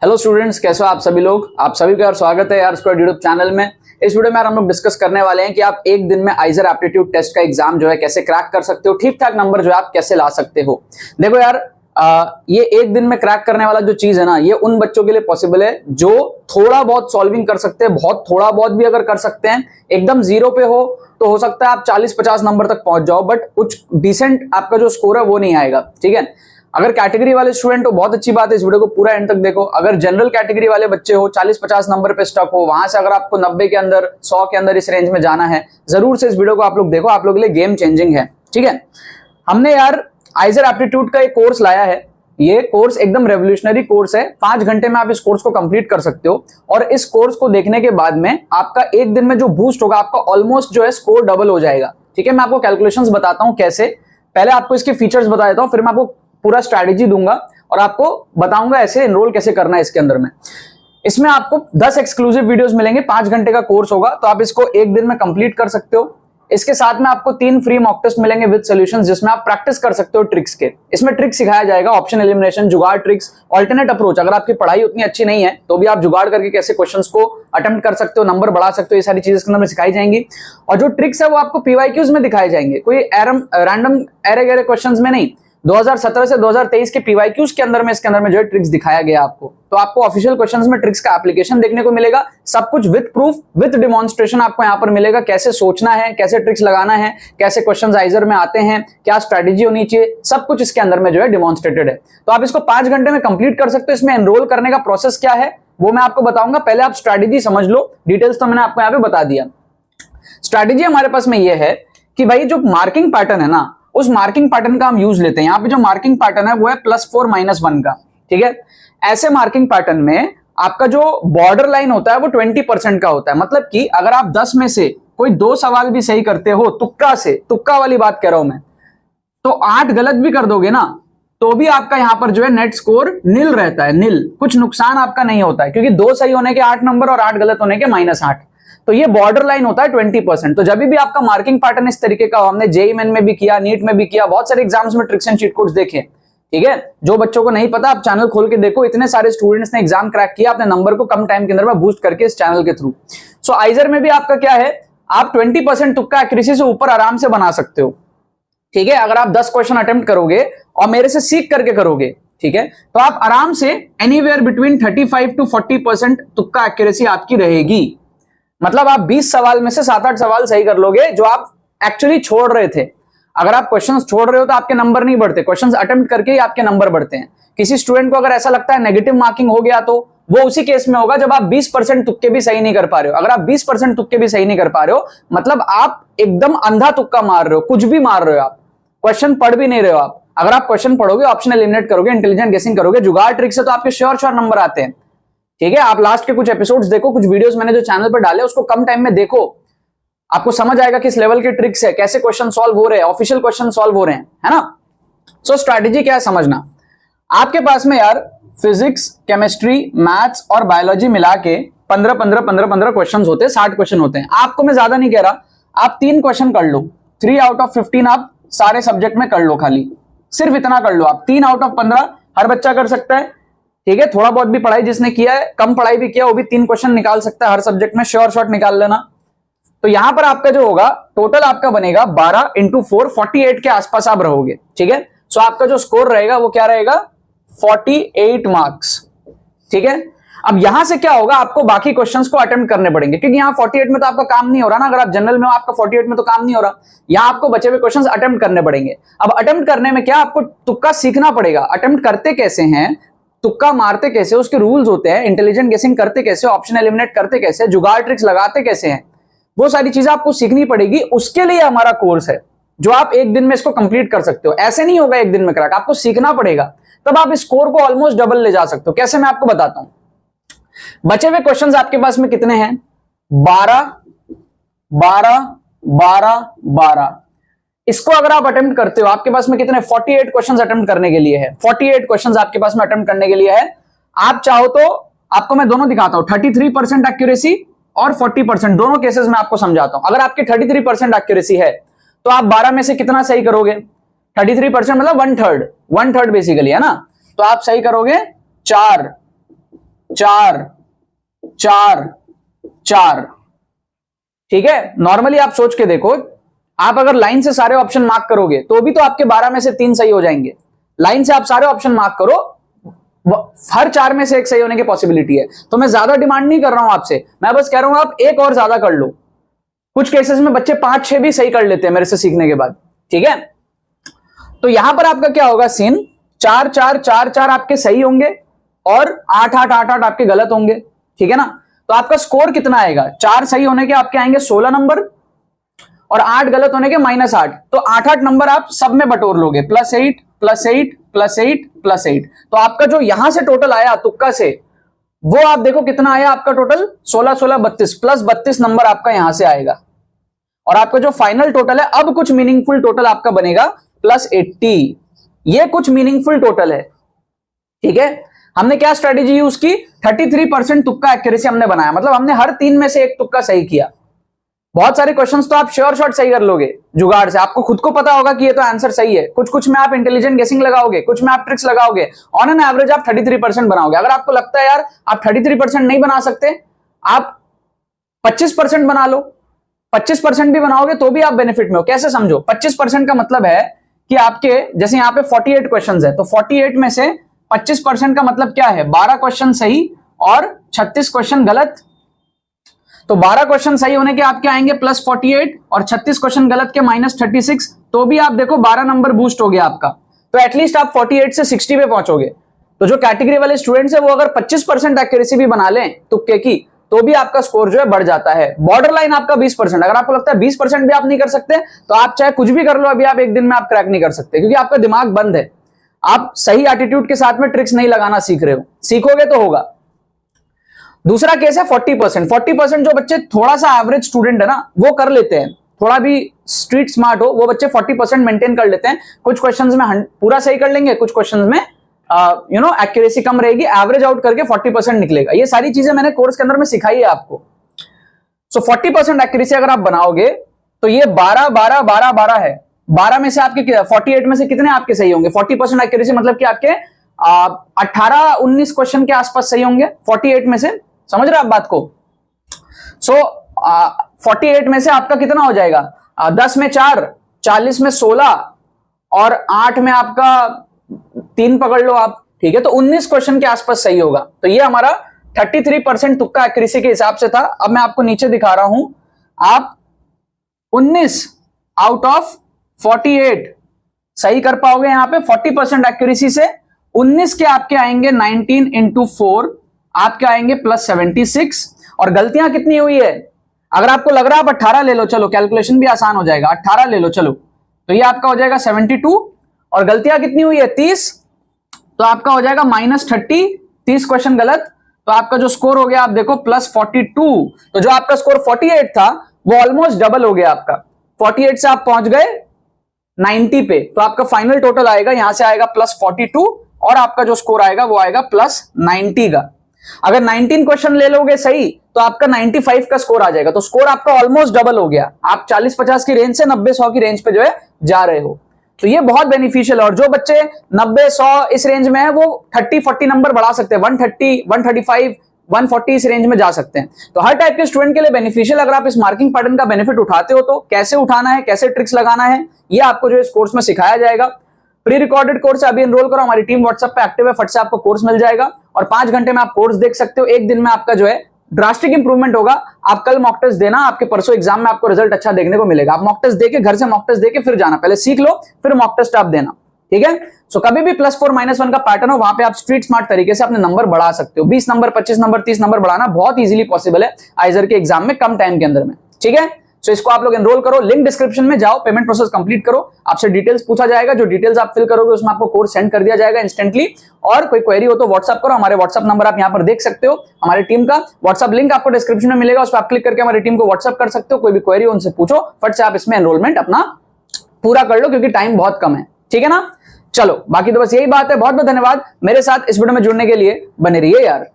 Hello students, कैसे हो आप सभी लोग। आप सभी का यार स्वागत है यार स्क्वाड यूट्यूब चैनल में। इस वीडियो में यार हम लोग डिस्कस करने वाले हैं कि आप एक दिन में आइजर एप्टीट्यूड टेस्ट का एग्जाम जो है कैसे क्रैक कर सकते हो, ठीक ठाक नंबर जो है आप कैसे ला सकते हो। देखो यार ये एक दिन में क्रैक करने वाला जो चीज है ना, ये उन बच्चों के लिए पॉसिबल है जो थोड़ा बहुत सॉल्विंग कर सकते हैं। बहुत थोड़ा बहुत भी अगर कर सकते हैं, एकदम जीरो पे हो तो हो सकता है आप 40-50 नंबर तक पहुंच जाओ, बट कुछ डिसेंट आपका जो स्कोर है वो नहीं आएगा। ठीक है, अगर कैटेगरी वाले स्टूडेंट हो बहुत अच्छी बात है, इस वीडियो को पूरा एंड तक देखो। अगर जनरल कैटेगरी वाले बच्चे हो, 40-50 नंबर पे स्टक हो, वहां से अगर आपको 90 के अंदर 100 के अंदर इस रेंज में जाना है, जरूर से इस वीडियो को आप लोग देखो, आप लोगों के लिए गेम चेंजिंग है। ठीक है, हमने यार आइजर एप्टीट्यूड का एक कोर्स लाया है। ये कोर्स एकदम रेवोल्यूशनरी कोर्स है। 5 घंटे में आप इस कोर्स को कंप्लीट कर सकते हो, और इस कोर्स को देखने के बाद में आपका एक दिन में जो बूस्ट होगा, आपका ऑलमोस्ट जो है स्कोर डबल हो जाएगा। ठीक है, मैं आपको कैलकुलेशंस बताता हूं कैसे। पहले आपको इसके फीचर्स बता देता हूं, फिर मैं आपको पूरा स्ट्रैटेजी दूंगा और आपको बताऊंगा ऐसे एनरोल कैसे करना है इसके अंदर में। इसमें आपको 10 एक्सक्लूसिव वीडियोस मिलेंगे। 5 घंटे का कोर्स होगा, तो आप इसको एक दिन में कंप्लीट कर सकते हो। इसके साथ में आपको 3 फ्री मॉक टेस्ट मिलेंगे विद सॉल्यूशंस, जिसमें आप प्रैक्टिस कर सकते हो ट्रिक्स के। इसमें ट्रिक्स सिखाया जाएगा, ऑप्शन एलिमिनेशन, जुगाड़ ट्रिक्स, ऑल्टरनेट अप्रोच। अगर आपकी पढ़ाई उतनी अच्छी नहीं है तो भी आप जुगाड़ करके कैसे क्वेश्चंस को अटेम्प्ट कर सकते हो, नंबर बढ़ा सकते हो, ये सारी चीजें इसके अंदर में सिखाई जाएंगी। और जो ट्रिक्स है वो आपको पीवाईक्यूज में दिखाए जाएंगे, कोई रैंडम एरे गैरे क्वेश्चंस में नहीं। 2017 से 2023 के पीवाईक्यूज के अंदर में इसके अंदर में जो है ट्रिक्स दिखाया गया आपको। तो आपको ऑफिशियल क्वेश्चंस में ट्रिक्स का एप्लीकेशन देखने को मिलेगा, सब कुछ विद प्रूफ विद डेमोन्स्ट्रेशन आपको यहां पर मिलेगा। कैसे सोचना है, कैसे ट्रिक्स लगाना है, कैसे क्वेश्चंस आइजर में आते हैं, क्या स्ट्रेटेजी होनी चाहिए, सब कुछ इसके अंदर में जो है डेमोन्स्ट्रेटेड है। तो आप इसको 5 घंटे में कंप्लीट कर सकते हो। इसमें एनरोल करने का प्रोसेस क्या है वो मैं आपको बताऊंगा। पहले आप स्ट्रेटेजी समझ लो, डिटेल्स तो मैंने आपको यहाँ पे बता दिया। स्ट्रेटेजी हमारे पास में ये है कि भाई जो मार्किंग पैटर्न है ना, उस मार्किंग पैटर्न का हम यूज लेते हैं। यहां पे जो मार्किंग पैटर्न है वो है +4 -1 का। ठीक है, ऐसे मार्किंग पैटर्न में आपका जो बॉर्डर लाइन होता है वो 20% का होता है। मतलब कि अगर आप 10 में से कोई 2 सवाल भी सही करते हो तुक्का से, तुक्का वाली बात कह रहा हूं मैं, तो 8 गलत भी कर दोगे ना तो भी आपका यहां पर जो है नेट स्कोर निल रहता है। निल, कुछ नुकसान आपका नहीं होता है, क्योंकि 2 सही होने के 8 नंबर और 8 गलत होने के -8। तो ये बॉर्डर लाइन होता है 20%। तो जब भी आपका मार्किंग पैटर्न इस तरीके का, हमने जेईई मेन में भी किया, नीट में भी किया, बहुत सारे एग्जाम्स में ट्रिक्स एंड चीट कोड्स देखे। ठीक है, जो बच्चों को नहीं पता आप चैनल खोल के देखो, इतने सारे स्टूडेंट्स ने एग्जाम क्रैक किया अपने नंबर को कम टाइम के अंदर में बूस्ट करके इस चैनल के थ्रू। सो आइजर में भी आपका क्या है, आप 20% तुक्का एक्यूरेसी से ऊपर आराम से बना सकते हो। ठीक है, अगर आप 10 क्वेश्चन अटेम्प्ट करोगे और मेरे से सीख करके करोगे, ठीक है, तो आप आराम से एनीवेयर बिटवीन 35 to 40% तुक्का एक्यूरेसी आपकी रहेगी। मतलब आप 20 सवाल में से 7-8 सवाल सही कर लोगे जो आप एक्चुअली छोड़ रहे थे। अगर आप क्वेश्चंस छोड़ रहे हो तो आपके नंबर नहीं बढ़ते, क्वेश्चंस अटेम्प्ट करके ही आपके नंबर बढ़ते हैं। किसी स्टूडेंट को अगर ऐसा लगता है नेगेटिव मार्किंग हो गया, तो वो उसी केस में होगा जब आप 20% तुक्के भी सही नहीं कर पा रहे हो। अगर आप 20% तुक्के भी सही नहीं कर पा रहे हो, मतलब आप एकदम अंधा तुक्का मार रहे हो, कुछ भी मार रहे हो, आप क्वेश्चन पढ़ भी नहीं रहे हो। आप अगर आप क्वेश्चन पढ़ोगे, ऑप्शन एलिमिनेट करोगे, इंटेलिजेंट गेसिंग करोगे, जुगाड़ ट्रिक से, तो आपके श्योर नंबर आते हैं। ठीक है, आप लास्ट के कुछ एपिसोड्स देखो, कुछ वीडियोस मैंने जो चैनल पर डाले उसको कम टाइम में देखो, आपको समझ आएगा किस लेवल के ट्रिक्स है, कैसे क्वेश्चन सॉल्व हो रहे हैं, ऑफिशियल क्वेश्चन सॉल्व हो रहे हैं, है ना। सो स्ट्रैटेजी क्या है समझना। आपके पास में यार फिजिक्स, केमिस्ट्री, मैथ्स और बायोलॉजी मिला के 15 क्वेश्चन होते हैं, 60 क्वेश्चन होते हैं। आपको मैं ज्यादा नहीं कह रहा, आप 3 क्वेश्चन कर लो, 3 आउट ऑफ 15 आप सारे सब्जेक्ट में कर लो, खाली सिर्फ इतना कर लो आप। 3 आउट ऑफ 15 हर बच्चा कर सकता है। ठीक है, थोड़ा बहुत भी पढ़ाई जिसने किया है, कम पढ़ाई भी किया, वो भी 3 क्वेश्चन निकाल सकता है हर सब्जेक्ट में, श्योर शॉट निकाल लेना। तो यहां पर आपका जो होगा टोटल आपका बनेगा 12 × 4 48 के आसपास आप रहोगे। ठीक है, सो आपका जो स्कोर रहेगा वो क्या रहेगा, 48 मार्क्स। ठीक है, अब यहां से क्या होगा, आपको बाकी क्वेश्चंस को अटेम्प्ट करने पड़ेंगे, क्योंकि यहां 48 में तो आपका काम नहीं हो रहा ना। अगर आप जनरल में हो, आपका 48 में तो काम नहीं हो रहा, यहां आपको बचे हुए क्वेश्चंस अटेम्प्ट करने पड़ेंगे। अब अटेम्प्ट करने में क्या, आपको तुक्का सीखना पड़ेगा। अटेम्प्ट करते कैसे हैं, तुक्का मारते कैसे, उसके रूल्स होते हैं, इंटेलिजेंट गेसिंग करते कैसे, ऑप्शन एलिमिनेट करते कैसे, जुगाड़ ट्रिक्स लगाते कैसे हैं, वो सारी चीजें आपको सीखनी पड़ेगी। उसके लिए हमारा कोर्स है, जो आप एक दिन में इसको कंप्लीट कर सकते हो। ऐसे नहीं होगा एक दिन में क्रैक, आपको सीखना पड़ेगा, तब आप स्कोर को ऑलमोस्ट डबल ले जा सकते हो। कैसे, मैं आपको बताता हूं। बचे हुए क्वेश्चंस आपके पास में कितने हैं, 12 12 12 12। इसको अगर आप अटेम्प्ट करते हो, आपके पास में कितने, 48 क्वेश्चंस अटेम्प्ट करने के लिए है। 48 क्वेश्चंस आपके पास में अटेम्प्ट करने के लिए है। आप चाहो तो आपको मैं दोनों दिखाता हूं, 33% एक्यूरेसी और 40%, दोनों केसेस में आपको समझाता हूं। अगर आपके 33% एक्यूरेसी है तो आप 12 में से कितना सही करोगे, 33% मतलब 1/3 बेसिकली, है ना। तो आप सही करोगे 4, 4 4 4। ठीक है, नॉर्मली आप सोच के देखो, आप अगर लाइन से सारे ऑप्शन मार्क करोगे तो भी तो आपके 12 में से 3 सही हो जाएंगे। लाइन से आप सारे ऑप्शन मार्क करो, हर 4 में से एक सही होने की पॉसिबिलिटी है। तो मैं ज्यादा डिमांड नहीं कर रहा हूं आपसे, मैं बस कह रहा हूं आप एक और ज्यादा कर लो। कुछ केसेस में बच्चे 5-6 भी सही कर लेते हैं मेरे से सीखने के बाद। ठीक है, तो यहां पर आपका क्या होगा सीन, 4 4 4 4 आपके सही होंगे और 8 8 8 8 आपके गलत होंगे। ठीक है ना, तो आपका स्कोर कितना आएगा, 4 सही होने के आपके आएंगे 16 नंबर और 8 गलत होने के -8। तो 8-8 नंबर आप सब में बटोर लोगे, +8 +8 +8 +8। तो आपका जो यहां से टोटल आया तुक्का से, वो आप देखो कितना आया आपका टोटल, 16 16 32 प्लस 32 नंबर आपका यहां से आएगा। और आपका जो फाइनल टोटल है, अब कुछ मीनिंगफुल टोटल आपका बनेगा +80। ये कुछ मीनिंगफुल टोटल है। ठीक है, हमने क्या स्ट्रेटेजी यूज की, 33% तुक्का एक्यूरेसी हमने बनाया, मतलब हमने हर 3 में से एक तुक्का सही किया। बहुत सारे क्वेश्चंस तो आप श्योर शॉट सही कर लोगे जुगाड़ से, आपको खुद को पता होगा कि ये तो आंसर सही है। कुछ में आप इंटेलिजेंट गेसिंग लगाओगे, कुछ में आप ट्रिक्स लगाओगे, ऑन एन एवरेज आप 33% बनाओगे। अगर आपको लगता है यार आप 33% नहीं बना सकते, आप 25% बना लो, 25% भी बनाओगे तो भी आप बेनिफिट में हो। कैसे समझो, 25% का मतलब है कि आपके जैसे यहां पे 48 क्वेश्चंस है, तो 48 में से 25% का मतलब क्या है, 12 क्वेश्चन सही और 36 क्वेश्चन गलत। तो 12 क्वेश्चन सही होने के आपके आएंगे +48 और 36 क्वेश्चन गलत के -36। तो भी आप देखो 12 नंबर बूस्ट हो गया आपका, तो एटलीस्ट आप 48 से 60 पे पहुंचोगे। तो जो कैटेगरी वाले स्टूडेंट्स है वो अगर 25% एक्यूरेसी भी बना लें तुक्के की, तो भी आपका स्कोर जो है बढ़ जाता है। बॉर्डर लाइन आपका 20%, अगर आपको लगता है 20% भी आप नहीं कर सकते, तो आप चाहे कुछ भी कर लो, अभी आप एक दिन में आप क्रैक नहीं कर सकते, क्योंकि आपका दिमाग बंद है। आप सही एटीट्यूड के साथ में ट्रिक्स नहीं लगाना सीख रहे हो, सीखोगे तो होगा। दूसरा केस है 40%। 40% जो बच्चे थोड़ा सा एवरेज स्टूडेंट है ना, वो कर लेते हैं, थोड़ा भी स्ट्रीट स्मार्ट हो, वो बच्चे 40% मेंटेन कर लेते हैं। कुछ क्वेश्चंस में पूरा सही कर लेंगे, कुछ क्वेश्चंस में एक्यूरेसी कम रहेगी, एवरेज आउट करके 40% निकलेगा। ये सारी चीजें मैंने कोर्स के अंदर में सिखाई है आपको। सो 40% एक्यूरेसी अगर आप बनाओगे तो ये 12 12 12 12 है। 12 में से आपके 48 में से कितने आपके सही होंगे, 40% एक्यूरेसी मतलब कि आपके 18-19 क्वेश्चन के आसपास सही होंगे 48 में से। समझ रहे आप बात को। सो 48 में से आपका कितना हो जाएगा, 10 में 4, 40 में 16 और 8 में आपका 3 पकड़ लो आप। ठीक है, तो 19 क्वेश्चन के आसपास सही होगा। तो ये हमारा 33% तुक्का एक्यूरेसी के हिसाब से था। अब मैं आपको नीचे दिखा रहा हूं, आप 19 आउट ऑफ 48 सही कर पाओगे। यहां पे 40% एक्यूरेसी से 19 के आपके आएंगे 19 × 4, आपके आएंगे +76। और गलतियां कितनी हुई है, अगर आपको लग रहा है आप 18 ले लो, चलो कैलकुलेशन भी आसान हो जाएगा, 18 ले लो चलो, तो ये आपका हो जाएगा 72। और गलतियां कितनी हुई है 30, तो आपका हो जाएगा -30, 30 क्वेश्चन गलत। तो आपका जो स्कोर हो गया आप देखो +42। तो जो आपका स्कोर 48 था वो ऑलमोस्ट डबल हो गया आपका, 48 से आप पहुंच गए 90 पे। तो आपका फाइनल टोटल आएगा, यहां से आएगा +42 और आपका जो स्कोर आएगा वो आएगा +90 का। अगर 19 क्वेश्चन ले लोगे सही तो आपका 95 का स्कोर आ जाएगा। तो स्कोर आपका ऑलमोस्ट डबल हो गया, आप 40-50 की रेंज से 90-100 की रेंज पे जो है जा रहे हो। तो ये बहुत बेनिफिशियल है। और जो बच्चे 90-100 इस रेंज में है वो 30-40 नंबर बढ़ा सकते हैं, 130, 135, 140 इस रेंज में जा सकते हैं। तो हर टाइप के स्टूडेंट के लिए बेनिफिशियल। अगर आप इस मार्किंग पैटर्न का बेनिफिट उठाते हो तो कैसे उठाना है, कैसे ट्रिक्स लगाना है, ये आपको जो इस कोर्स में सिखाया जाएगा। प्री रिकॉर्डेड कोर्स अभी एनरोल करो, हमारी टीम व्हाट्सएप पे एक्टिव है, फट से आपको कोर्स मिल जाएगा और 5 घंटे में आप कोर्स देख सकते हो। एक दिन में आपका जो है ड्रास्टिक इंप्रूवमेंट होगा। आप कल मॉक टेस्ट देना, आपके परसों एग्जाम में आपको रिजल्ट अच्छा देखने को मिलेगा। आप मॉक टेस्ट देके घर से मॉक टेस्ट देके फिर जाना, पहले सीख लो फिर मॉक टेस्ट आप देना, ठीक है। सो कभी भी +4 -1 का पैटर्न हो, वहां पे आप स्ट्रीट स्मार्ट तरीके से अपने नंबर बढ़ा सकते हो। 20 नंबर, 25 नंबर, 30 नंबर बढ़ाना बहुत इजीली पॉसिबल है आइजर के एग्जाम में, कम टाइम के अंदर में, ठीक है। सो इसको आप लोग एनरोल करो, लिंक डिस्क्रिप्शन में जाओ, पेमेंट प्रोसेस कंप्लीट करो, आपसे डिटेल्स पूछा जाएगा, जो डिटेल्स आप फिल करोगे उसमें आपको कोर्स सेंड कर दिया जाएगा इंस्टेंटली। और कोई क्वेरी हो तो व्हाट्सअप करो, हमारे व्हाट्सअप नंबर आप यहां पर देख सकते हो। हमारी टीम का व्हाट्सअप लिंक आपको डिस्क्रिप्शन में मिलेगा, उस पर आप क्लिक करके हमारी टीम को व्हाट्सअप कर सकते हो। कोई भी क्वेरी हो उनसे पूछो, फट से आप इसमें एनरोलमेंट अपना पूरा कर लो, क्योंकि टाइम बहुत कम है, ठीक है ना। चलो बाकी तो बस यही बात है। बहुत बहुत धन्यवाद मेरे साथ इस वीडियो में जुड़ने के लिए, बने रहिए यार।